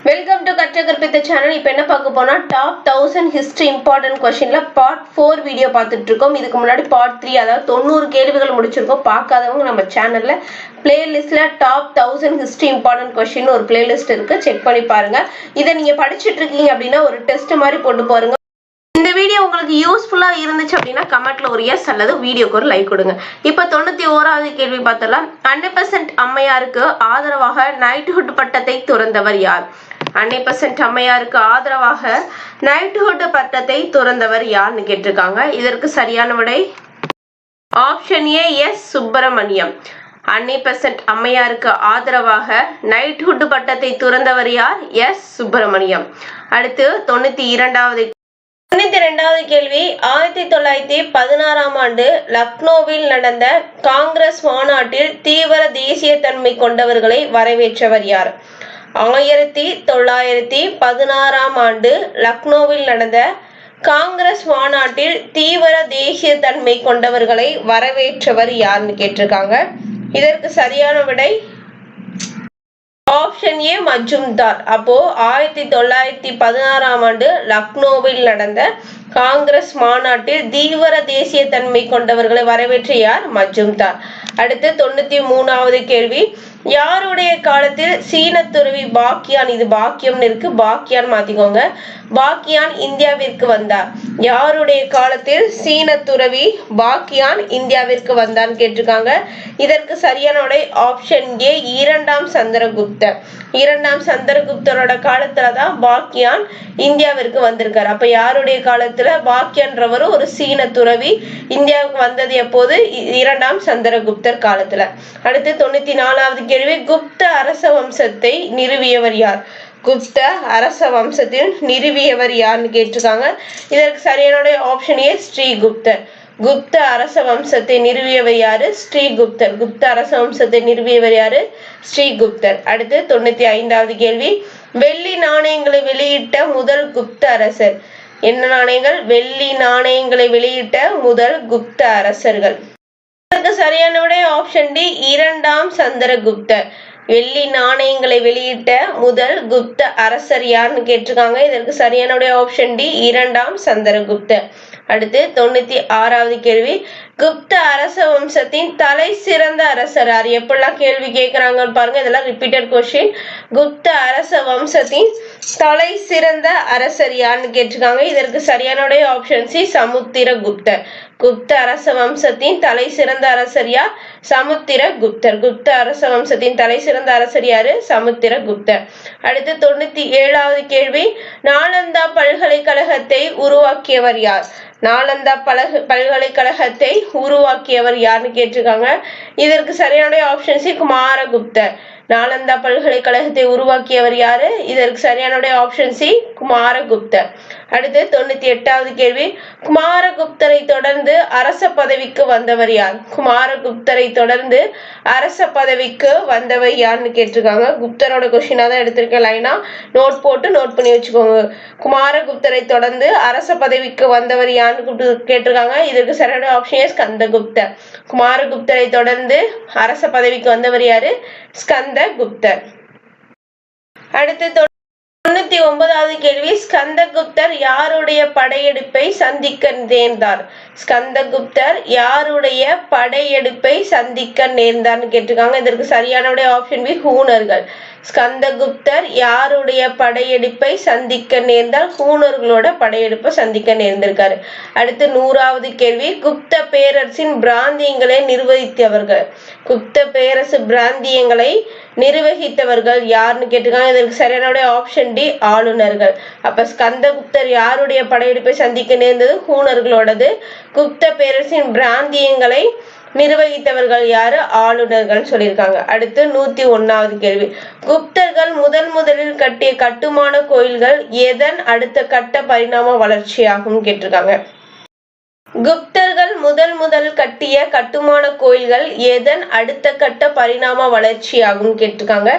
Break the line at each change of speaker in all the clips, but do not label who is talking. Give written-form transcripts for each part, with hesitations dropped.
Welcome to கற்ற கற்பித்த channel. இப்போ என்ன பார்க்க போனா டாப் 1000 ஹிஸ்டரி இம்பார்ட்டன்ட் கொஸ்டின்ல பார்ட் 4 வீடியோ பார்த்துட்டு இருக்கோம். இதுக்கு முன்னாடி பார்ட் 3 அதாவது 90 கேள்விகள் முடிச்சிருக்கோம். பார்க்காதவங்க நம்ம சேனல்ல பிளேலிஸ்ட்ல டாப் 1000 ஹிஸ்டரி இம்பார்ட்டன்ட் கொஸ்டின் ஒரு பிளேலிஸ்ட் இருக்கு, செக் பண்ணி பாருங்க. இதை நீங்க படிச்சுட்டு இருக்கீங்க அப்படின்னா ஒரு டெஸ்ட் மாதிரி போட்டு பாருங்க. இந்த வீடியோ உங்களுக்கு யூஸ்ஃபுல்லா இருந்துச்சு அப்படின்னா கமெண்ட்ல ஒரு எஸ் அல்லது வீடியோக்கு ஒரு லைக் கொடுங்க. இப்ப 91வது கேள்வி பார்த்தலாம். 100% அம்மையாருக்கு ஆதரவாக நைட்ஹுட் பட்டத்தை துறந்தவர் யார்? 100% அம்மையாருக்கு ஆதரவாக நைட்ஹுட் பட்டத்தை துறந்தவர் யார்னு கேட்டிருக்காங்க. இதற்கு சரியான விடை ஆப்ஷன் ஏ எஸ் சுப்பிரமணியம். 100% அம்மையாருக்கு ஆதரவாக நைட்ஹுட் பட்டத்தை துறந்தவர் யார்? எஸ் சுப்பிரமணியம். அடுத்து 92வது கேள்வி. 1916ஆம் ஆண்டு லக்னோவில் நடந்த காங்கிரஸ் மாநாட்டில் தீவிர தேசிய தன்மை கொண்டவர்களை வரவேற்றவர் யார்? 1916ஆம் ஆண்டு லக்னோவில் நடந்த காங்கிரஸ் மாநாட்டில் தீவிர தேசிய தன்மை கொண்டவர்களை வரவேற்றவர் யாருன்னு கேட்டிருக்காங்க. இதற்கு சரியான விடை ஆப்ஷன் ஏ மஜும்தார். அப்போ 1916ஆம் ஆண்டு லக்னோவில் நடந்த காங்கிரஸ் மாநாட்டில் தீவிர தேசிய தன்மை கொண்டவர்களை வரவேற்ற யார்? மஜும்தார். அடுத்து 93வது கேள்வி. யாருடைய காலத்தில் சீன துறவி பாக்கியான், இது பாக்கியம்னு இருக்கு, பாக்கியான் மாத்திக்கோங்க, பாக்கியான் இந்தியாவிற்கு வந்தார்? யாருடைய காலத்தில் சீன துறவி பாக்கியான் இந்தியாவிற்கு வந்தான்னு கேட்டிருக்காங்க. இதற்கு சரியான விடை ஆப்ஷன் ஏ இரண்டாம் சந்திரகுப்தர். இரண்டாம் சந்திரகுப்தரோட காலத்துலதான் பாக்கியான் இந்தியாவிற்கு வந்திருக்காரு. அப்ப யாருடைய காலத்துல பாக்கியன்றவர் ஒரு சீன துறவி இந்தியாவுக்கு வந்தது எப்போது? இரண்டாம் சந்திரகுப்தர் காலத்துல. அடுத்து 94வது கேள்வி. குப்த அரச வம்சத்தை நிறுவியவர் யார்? குப்த அரச வம்சத்தில் நிறுவியவர் யாருன்னு கேட்டிருக்காங்க. இதற்கு சரியான ஆப்ஷன் ஏ ஸ்ரீகுப்தர். குப்த அரச வம்சத்தை நிறுவியவர் யாரு? ஸ்ரீகுப்தர். குப்த அரச வம்சத்தை நிறுவியவர் யாரு? ஸ்ரீகுப்தர். அடுத்து 95வது கேள்வி. வெள்ளி நாணயங்களை வெளியிட்ட முதல் குப்த அரசர். என்ன நாணயங்கள்? வெள்ளி நாணயங்களை வெளியிட்ட முதல் குப்த அரசர்கள். இதற்கு சரியான விடை ஆப்ஷன் டி இரண்டாம் சந்திரகுப்தர். வெள்ளி நாணயங்களை வெளியிட்ட முதல் குப்த அரசர் யாருன்னு கேட்டிருக்காங்க. இதற்கு சரியான விடை ஆப்ஷன் டி இரண்டாம் சந்திரகுப்தர். அடுத்து 96வது கேள்வி. குப்த அரச வம்சத்தின் தலை சிறந்த அரசர் யார்? எப்படிலாம் கேள்வி கேட்கிறாங்கன்னு பாருங்க, இதெல்லாம் ரிப்பீட்டட் கொஸ்டின். குப்த அரச வம்சத்தின் தலை சிறந்த அரசர் யாருன்னு கேட்டிருக்காங்க. இதற்கு சரியான விடை ஆப்ஷன் சி சமுத்திரகுப்தர். குப்த அரச வம்சத்தின் தலை சிறந்த அரசர் யார்? சமுத்திரகுப்தர். குப்த அரச வம்சத்தின் தலை சிறந்த அரசர் யாரு? சமுத்திரகுப்தர். அடுத்து 97வது கேள்வி. நாலந்தா பல்கலைக்கழகத்தை உருவாக்கியவர் யார்? நாலந்தா பல்கலைக்கழகத்தை உருவாக்கியவர் யாருன்னு கேட்டிருக்காங்க. இதற்கு சரியான ஆப்ஷன் சி குமாரகுப்தர். நாலந்தா பல்கலைக்கழகத்தை உருவாக்கியவர் யாரு? இதற்கு சரியான ஆப்ஷன் சி குமாரகுப்தர். அடுத்து 98வது கேள்வி. குமாரகுப்தரை தொடர்ந்து அரச பதவிக்கு வந்தவர் யார்? குமாரகுப்தரை தொடர்ந்து அரச பதவிக்கு வந்தவர் யாருன்னு கேட்டிருக்காங்க. குப்தரோட கொஸ்டினா தான் எடுத்திருக்கேன், லைனா நோட் போட்டு நோட் பண்ணி வச்சுக்கோங்க. குமாரகுப்தரை தொடர்ந்து அரச பதவிக்கு வந்தவர் யாருன்னு கேட்டிருக்காங்க. இதற்கு சரியான ஆப்ஷன் ஸ்கந்தகுப்தர். குமாரகுப்தரை தொடர்ந்து அரச பதவிக்கு வந்தவர் யாரு? ஸ்கந்தகுப்தர். அடுத்து 99வது கேள்வி. ஸ்கந்தகுப்தர் யாருடைய படையெடுப்பை சந்திக்க நேர்ந்தார்? ஸ்கந்தகுப்தர் யாருடைய படையெடுப்பை சந்திக்க நேர்ந்தார்னு கேட்டிருக்காங்க. இதற்கு சரியான ஆப்ஷன் பி ஹூணர்கள். ஸ்கந்தகுப்தர் யாருடைய படையெடுப்பை சந்திக்க நேர்ந்தால்? ஹூணர்களோட படையெடுப்பை சந்திக்க நேர்ந்திருக்காரு. அடுத்து 100வது கேள்வி. குப்த பேரரசின் பிராந்தியங்களை நிர்வகித்தவர்கள். குப்த பேரரசு பிராந்தியங்களை நிர்வகித்தவர்கள் யாருன்னு கேட்டிருக்காங்க. இதற்கு சரியான ஆப்ஷன் டி ஆளுநர்கள். அப்ப ஸ்கந்தகுப்தர் யாருடைய படையெடுப்பை சந்திக்க நேர்ந்தது? ஹூணர்களோடது. குப்த பேரரசின் பிராந்தியங்களை நிர்வகித்தவர்கள் யாரு? ஆளுநர்கள் சொல்லியிருக்காங்க. அடுத்து 101வது கேள்வி. குப்தர்கள் முதலில் கட்டிய கட்டுமான கோயில்கள் எதன் அடுத்த கட்ட பரிணாம வளர்ச்சியாகும் கேட்டிருக்காங்க. குப்தர்கள் முதல் கட்டிய கட்டுமான கோயில்கள் எதன் அடுத்த கட்ட பரிணாம வளர்ச்சியாகும் கேட்டிருக்காங்க.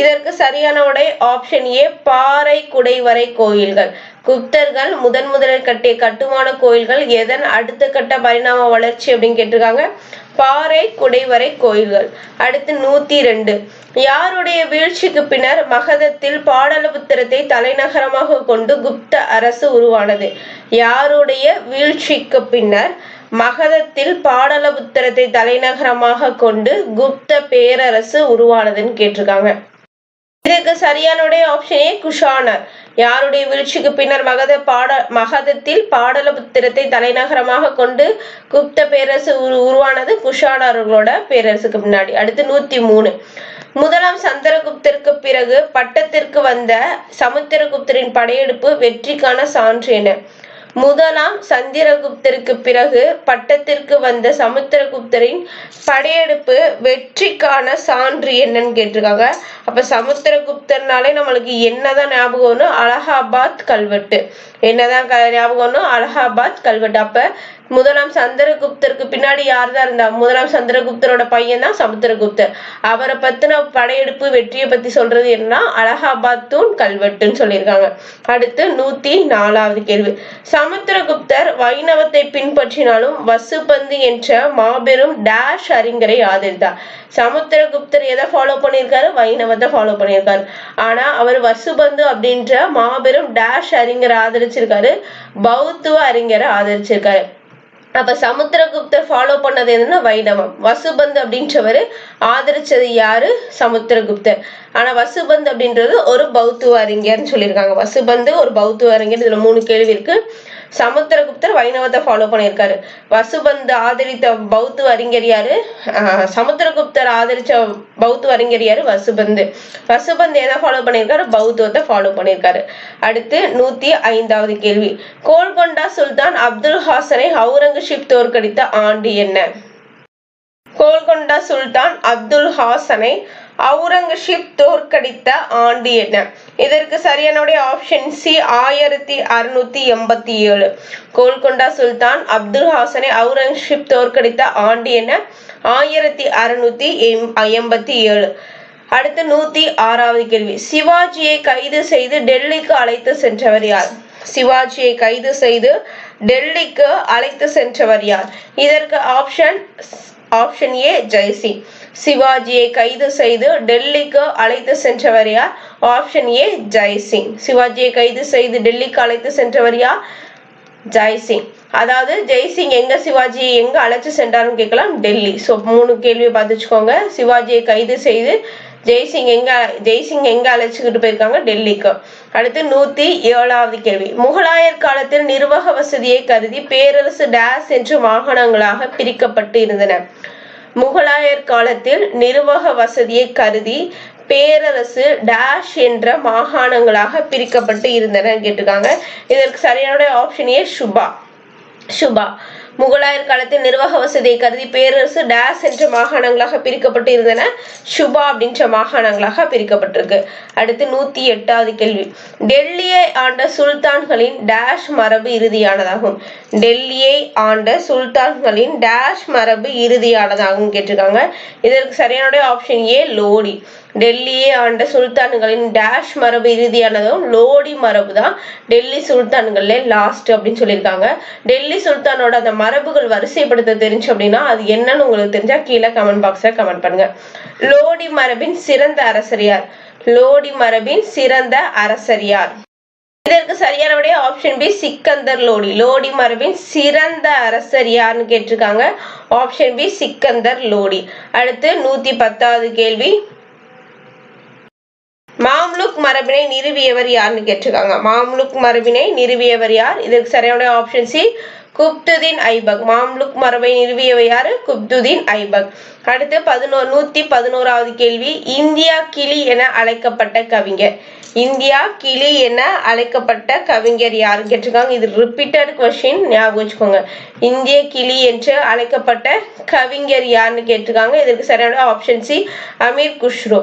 இதற்கு சரியான விடை ஆப்ஷன் ஏ பாறை குடைவரை கோயில்கள். குப்தர்கள் முதலில் கட்டிய கட்டுமான கோயில்கள் எதன் அடுத்த கட்ட பரிணாம வளர்ச்சி அப்படின்னு கேட்டிருக்காங்க. பாறை குடைவரை கோயில்கள். அடுத்து 102 யாருடைய வீழ்ச்சிக்கு பின்னர் மகதத்தில் பாடலிபுத்திரத்தை தலைநகரமாக கொண்டு குப்த அரசு உருவானது? யாருடைய வீழ்ச்சிக்கு பின்னர் மகதத்தில் பாடலிபுத்திரத்தை தலைநகரமாக கொண்டு குப்த பேரரசு உருவானதுன்னு கேட்டிருக்காங்க. இதற்கு சரியான ஆப்ஷன் ஏ குஷானர். யாருடைய வீழ்ச்சிக்கு பின்னர் மகதத்தில் பாடலிபுத்திரத்தை தலைநகரமாக கொண்டு குப்த பேரரசு உருவானது குஷானர்களோட பேரரசுக்கு பின்னாடி. அடுத்து 103 முதலாம் சந்திரகுப்தருக்கு பிறகு பட்டத்திற்கு வந்த சமுத்திரகுப்தரின் படையெடுப்பு வெற்றிக்கான சான்று என்ன? முதலாம் சந்திரகுப்தருக்கு பிறகு பட்டத்திற்கு வந்த சமுத்திரகுப்தரின் படையெடுப்பு வெற்றிக்கான சான்று என்னன்னு கேட்டிருக்காங்க. அப்ப சமுத்திரகுப்தர்னாலே நம்மளுக்கு என்னதான் ஞாபகம் வரும்? அலகாபாத் கல்வெட்டு. என்னதான் ஞாபகம் வரும்? அலகாபாத் கல்வெட்டு. அப்ப முதலாம் சந்திரகுப்தருக்கு பின்னாடி யார் தான் இருந்தா? முதலாம் சந்திரகுப்தரோட பையன் தான் சமுத்திரகுப்தர். அவரை பத்தின படையெடுப்பு வெற்றியை பத்தி சொல்றது என்ன? அலகாபாத் தூண் கல்வெட்டுன்னு சொல்லியிருக்காங்க. அடுத்து 104வது கேள்வி. சமுத்திரகுப்தர் வைணவத்தை பின்பற்றினாலும் வசுபந்து என்ற மாபெரும் டேஷ் அறிஞரை ஆதரித்தார். சமுத்திரகுப்தர் எதை ஃபாலோ பண்ணியிருக்காரு? வைணவத்தை ஃபாலோ பண்ணியிருக்காரு. ஆனா அவர் வசுபந்து அப்படின்ற மாபெரும் டேஷ் அறிஞரை ஆதரிச்சிருக்காரு, பௌத்துவ அறிஞரை ஆதரிச்சிருக்காரு. அப்ப சமுத்திரகுப்தர் ஃபாலோ பண்ணது என்னன்னா வைணவம். வசுபந்து அப்படின்றவர் ஆதரிச்சது யாரு? சமுத்திரகுப்தர். ஆனா வசுபந்து அப்படின்றது ஒரு பௌத்துவ அறிஞர்னு சொல்லியிருக்காங்க. வசுபந்து ஒரு பௌத்துவ அறிஞர். இதுல 3 கேள்வி இருக்கு. சமுத்திரகுப்தர் வைணவத்தை ஃபாலோ பண்ணியிருக்காரு. வசுபந்து ஆதரித்த பௌத்துவ அறிஞர் யாரு? சமுத்திரகுப்தர் ஆதரிச்ச பௌத்துவ அறிஞர் யாரு? வசுபந்து. வசுபந்து எதை ஃபாலோ பண்ணியிருக்காரு? பௌத்துவத்தை ஃபாலோ பண்ணியிருக்காரு. அடுத்து 105வது கேள்வி. கோல்கொண்டா சுல்தான் அப்துல் ஹாசனை அவுரங்கசீப் தோற்கடித்த ஆண்டு என்ன? கோல்கொண்டா சுல்தான் அப்துல் ஹாசனை அவுரங்கசீப் தோற்கடித்த ஆண்டு என்ன? இதற்கு சரியான ஆப்ஷன் சி 1687. கோல்கொண்டா சுல்தான் அப்துல் ஹாசனை அவுரங்கசீப் தோற்கடித்த ஆண்டு என்ன? 1687. அடுத்து 106வது கேள்வி. சிவாஜியை கைது செய்து டெல்லிக்கு அழைத்து சென்றவர் யார்? சிவாஜியை கைது செய்து டெல்லிக்கு அழைத்து சென்றவர் யார்? இதற்கு ஆப்ஷன் ஏ ஜெய்சிங். சிவாஜியை கைது செய்து டெல்லிக்கு அழைத்து சென்றவர் யார்? Option A Jaisingh. சிவாஜியை கைது செய்து டெல்லிக்கு அழைத்து சென்றவர் யார்? ஜெய்சிங். அதாவது ஜெய்சிங் எங்க சிவாஜியை எங்க அழைச்சு சென்றாருன்னு கேட்கலாம். டெல்லி. ஸோ 3 கேள்வியை பார்த்து வச்சுக்கோங்க. சிவாஜியை கைது செய்து ஜெய்சிங் எங்க அழைச்சுக்கிட்டு போயிருக்காங்க? டெல்லிக்கு. அடுத்து 107வது கேள்வி. முகலாயர் காலத்தில் நிர்வாக வசதியை கருதி பேரரசு டேஸ் என்று மாகாணங்களாக பிரிக்கப்பட்டு இருந்தன. முகலாயர் காலத்தில் நிர்வாக வசதியை கருதி பேரரசு டேஷ் என்ற மாகாணங்களாக பிரிக்கப்பட்டு இருந்தன கேட்டிருக்காங்க. இதற்கு சரியான ஆப்ஷன் ஏ சுபா. முகலாயர் காலத்தில் நிர்வாக வசதியை கருதி பேரரசு டேஸ் என்ற மாகாணங்களாக பிரிக்கப்பட்டு இருந்தன. சுபா அப்படின்ற மாகாணங்களாக பிரிக்கப்பட்டிருக்கு. அடுத்து 108வது கேள்வி. டெல்லியை ஆண்ட சுல்தான்களின் டேஷ் மரபு இறுதியானதாகும். டெல்லியை ஆண்ட சுல்தான்களின் டேஷ் மரபு இறுதியானதாகும் கேட்டிருக்காங்க. இதற்கு சரியான ஆப்ஷன் ஏ லோடி. டெல்லியை ஆண்ட சுல்தான்களின் டேஷ் மரபு இறுதியானதும் லோடி மரபு தான் டெல்லி சுல்தான்கள்ல லாஸ்ட் அப்படின்னு சொல்லியிருக்காங்க. டெல்லி சுல்தானோட அந்த மரபுகள் வரிசைப்படுத்த தெரிஞ்சு அப்படின்னா அது என்னன்னு உங்களுக்கு தெரிஞ்சா கீழே கமெண்ட் பாக்ஸ்ல கமெண்ட் பண்ணுங்க. லோடி மரபின் சிறந்த அரசர் யார்? லோடி மரபின் சிறந்த அரசர் யார்? இதற்கு சரியான ஆப்ஷன் பி சிக்கந்தர் லோடி. லோடி மரபின் சிறந்த அரசர் யாருன்னு கேட்டிருக்காங்க. Option B Sikandar Lodi. அடுத்து 110வது கேள்வி. மாம்லுக் மரபினை நிறுவியவர் யாருன்னு கேட்டிருக்காங்க. மாம்லுக் மரபினை நிறுவியவர் யார்? இதற்கு சரியான ஆப்ஷன் சி குப்துதீன் ஐபக். மாம்லுக் மரபை நிறுவியவர் யாரு? குப்துதீன் ஐபக். அடுத்து 111வது கேள்வி. இந்தியா கிளி என அழைக்கப்பட்ட கவிஞர். இந்தியா கிளி என அழைக்கப்பட்ட கவிஞர் யாரு கேட்டிருக்காங்க. இது ரிப்பீட்டட் கொஸ்டின், ஞாபகம் வச்சுக்கோங்க. இந்திய கிளி என்று அழைக்கப்பட்ட கவிஞர் யாருன்னு கேட்டிருக்காங்க. இதற்கு சரியான ஆப்ஷன் சி அமீர் குஷ்ரு.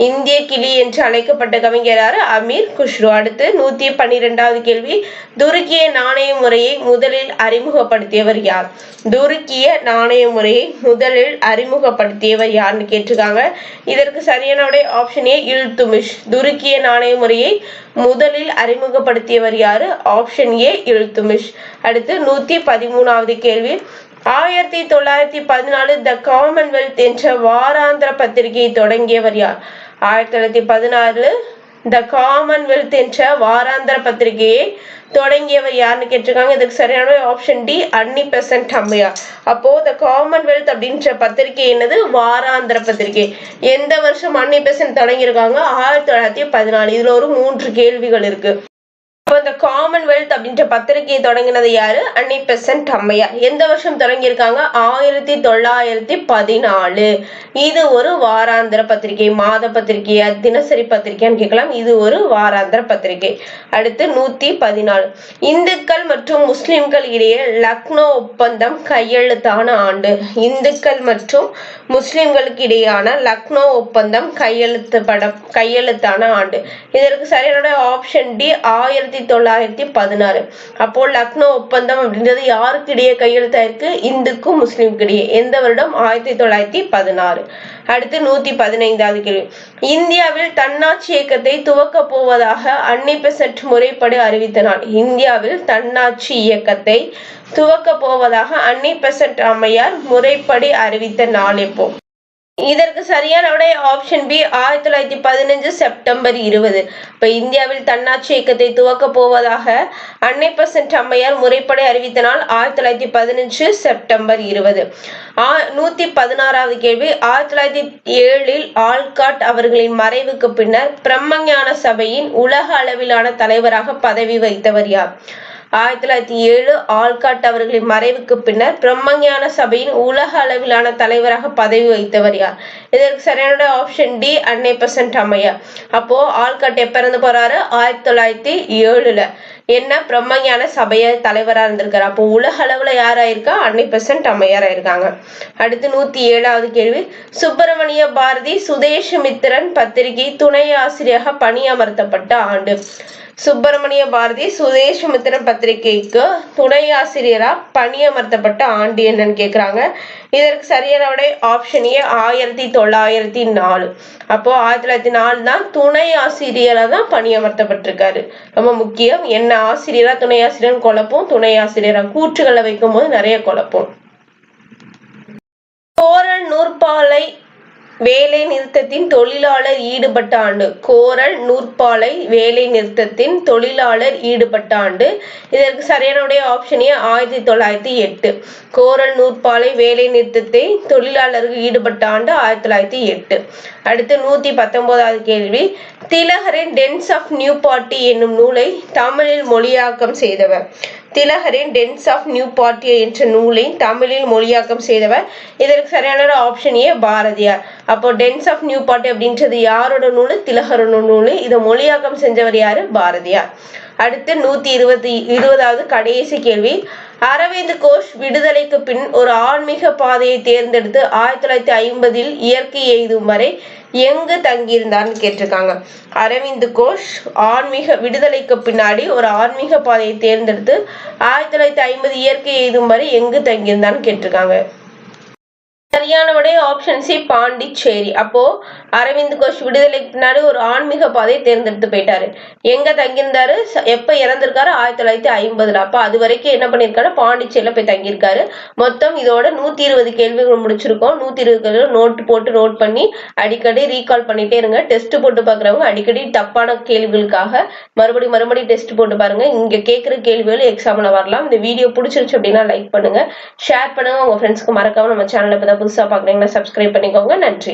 இந்திய கிளி என்று அழைக்கப்பட்ட கவிஞர் யாரு? அமீர் குஷ்ரு. அடுத்து 112வது கேள்வி. துருக்கிய நாணய முறையை முதலில் அறிமுகப்படுத்தியவர் யார்? துருக்கிய நாணய முறையை முதலில் அறிமுக அறிமுகப்படுத்தியவர் யாருன்னு கேட்டிருக்காங்க. இதற்கு சரியான விடை ஆப்ஷன் ஏ இல்துமிஷ். துருக்கிய நாணய முறையை முதலில் அறிமுகப்படுத்தியவர் யாரு? Option A Iltutmish. அடுத்து 113வது கேள்வி, 1914 த காமன்வெல்த் என்ற வாராந்திர பத்திரிகையை தொடங்கியவர் யார்? 1916 த காமன்வெல்த் என்ற வாராந்திர பத்திரிகையை தொடங்கியவர் யாருன்னு கேட்டிருக்காங்க. இதுக்கு சரியான ஆப்ஷன் டி அன்னி பெசன்ட் அம்மையார். அப்போ த காமன்வெல்த் அப்படின்ற பத்திரிகை என்னது? வாராந்திர பத்திரிகை. எந்த வருஷம் அன்னி பெசன்ட் தொடங்கியிருக்காங்க? 1914. இதுல ஒரு 3 கேள்விகள் இருக்கு. இப்போ இந்த காமன்வெல்த் அப்படின்ற பத்திரிகையை தொடங்கினது யாரு? அன்னி பெசன்ட் அம்மையார். எந்த வருஷம் தொடங்கியிருக்காங்க? 1914. இது ஒரு வாராந்திர பத்திரிகை. மாத பத்திரிகையா தினசரி பத்திரிகையான்னு கேட்கலாம். இது ஒரு வாராந்திர பத்திரிகை. அடுத்து 114, இந்துக்கள் மற்றும் முஸ்லிம்கள் இடையே லக்னோ ஒப்பந்தம் கையெழுத்தான ஆண்டு. இந்துக்கள் மற்றும் முஸ்லிம்களுக்கு இடையான லக்னோ ஒப்பந்தம் கையெழுத்தான ஆண்டு. இதற்கு சரியான ஆப்ஷன் டி 1916. அப்போ லக்னோ ஒப்பந்தம் அப்படின்றது யாருக்கு இடையே கையெழுத்தாயிருக்கு? இந்துக்கும் முஸ்லிம்க்கு இடையே. எந்த வருடம்? 1916. அடுத்து 115வது கேள்வி, இந்தியாவில் தன்னாட்சி இயக்கத்தை துவக்க போவதாக அன்னி பெசன்ட் முறைப்படி அறிவித்த நாள். இந்தியாவில் தன்னாட்சி இயக்கத்தை துவக்க போவதாக அன்னி பெசன்ட் அம்மையார் முறைப்படி அறிவித்த நாள் எப்போ? இதற்கு சரியான விடை ஆப்ஷன் பி 1915 செப்டம்பர் 20. இப்ப இந்தியாவில் தன்னாட்சி இயக்கத்தை துவக்க போவதாக அன்னி பெசன்ட் அம்மையார் முறைப்படி அறிவித்த நாள் 1915 செப்டம்பர் 20. 116வது கேள்வி, 1907 ஆல்காட் அவர்களின் மறைவுக்கு பின்னர் பிரம்மஞான சபையின் உலக அளவிலான தலைவராக பதவி வகித்தவர் யார்? 1907 ஆல்காட் அவர்களின் மறைவுக்கு பின்னர் பிரம்மஞான சபையின் உலக அளவிலான தலைவராக பதவி வகித்தவர் யார்? இதற்கு சரியான ஆப்ஷன் டி அன்னி பெசன்ட் அம்மையார். அப்போ ஆல்காட் எப்ப இருந்து போறாரு? 1907. என்ன பிரம்மஞான சபைய தலைவரா இருந்திருக்காரு. அப்போ உலக அளவுல யாராயிருக்கா? அன்னி பெசன்ட் அம்மையாரா இருக்காங்க. அடுத்து 107வது கேள்வி, சுப்பிரமணிய பாரதி சுதேசமித்திரன் பத்திரிகை துணை ஆசிரியராக பணியமர்த்தப்பட்ட ஆண்டு. சுப்பிரமணிய பாரதி சுதேசமித்திரன் பத்திரிகைக்கு துணை ஆசிரியரா பணியமர்த்தப்பட்ட ஆண்டு என்னன்னு கேக்குறாங்க. இதற்கு சரியான விடை ஆப்ஷன் ஏ 1904. அப்போ 1904 தான் துணை ஆசிரியரா தான் பணியமர்த்தப்பட்டிருக்காரு. ரொம்ப முக்கியம். என்ன ஆசிரியரா துணை ஆசிரியர் குழப்பம், துணை ஆசிரியரா கூற்றுகளை வைக்கும் போது நிறைய குழப்பம். கோரல் நூற்பாலை வேலை நிறுத்தத்தின் தொழிலாளர் ஈடுபட்ட ஆண்டு. கோரல் நூற்பாலை வேலை நிறுத்தத்தின் தொழிலாளர் ஈடுபட்ட ஆண்டு. இதற்கு சரியான ஆப்ஷன் ஏ 1908. கோரல் நூற்பாலை வேலை நிறுத்தத்தை தொழிலாளர்கள் ஈடுபட்ட ஆண்டு 1908. அடுத்து 119வது கேள்வி, திலகரின் டென்ஸ் ஆஃப் நியூ பார்ட்டி என்னும் நூலை தமிழில் மொழியாக்கம் செய்தவர். திலகரின் டென்ஸ் ஆஃப் நியூ பார்ட்டி என்ற நூலை தமிழில் மொழியாக்கம் செய்தவர். இதற்கு சரியான ஆப்ஷன் ஏ பாரதியார். அப்போ டென்ஸ் ஆஃப் நியூ பார்ட்டி அப்படின்றது யாரோட நூல்? திலகரோட நூல். இதை மொழியாக்கம் செஞ்சவர் யாரு? பாரதியார். அடுத்து 120வது கடைசி கேள்வி, அரவிந்த் கோஷ் விடுதலைக்கு பின் ஒரு ஆன்மீக பாதையை தேர்ந்தெடுத்து 1950 இயற்கை எய்தும் வரை எங்கு தங்கியிருந்தார்னு கேட்டிருக்காங்க. அரவிந்த் கோஷ் விடுதலைக்கு பின்னாடி ஒரு ஆன்மீக பாதையை தேர்ந்தெடுத்து 1950 இயற்கை எய்தும் வரை எங்கு தங்கியிருந்தான்னு கேட்டிருக்காங்க. சரியான விடை ஆப்ஷன் சி பாண்டிச்சேரி. அப்போ அரவிந்த் கோஷ் விடுதலைக்கு பின்னாடி ஒரு ஆன்மீக பாதையை தேர்ந்தெடுத்து போயிட்டாரு. எங்க தங்கியிருந்தாரு? எப்ப இறந்திருக்காரு? 1950. அப்ப அது வரைக்கும் என்ன பண்ணிருக்காரு? பாண்டிச்சேரியில போய் தங்கியிருக்காரு. மொத்தம் இதோட 120 கேள்விகள் முடிச்சிருக்கோம். 120 கேள்விகள் நோட் பண்ணி அடிக்கடி ரீகால் பண்ணிட்டே இருங்க. டெஸ்ட் போட்டு பாக்குறவங்க அடிக்கடி தப்பான கேள்விகளுக்காக மறுபடி டெஸ்ட் போட்டு பாருங்க. இங்க கேட்கிற கேள்விகள் எக்ஸாம்ல வரலாம். இந்த வீடியோ பிடிச்சிருச்சு அப்படின்னா லைக் பண்ணுங்க, ஷேர் பண்ணுங்க. உங்க ஃப்ரெண்ட்ஸ்க்கு மறக்காம நம்ம சேனலை புதுசா பாக்குறீங்கன்னா சப்ஸ்கிரைப் பண்ணிக்கோங்க. நன்றி.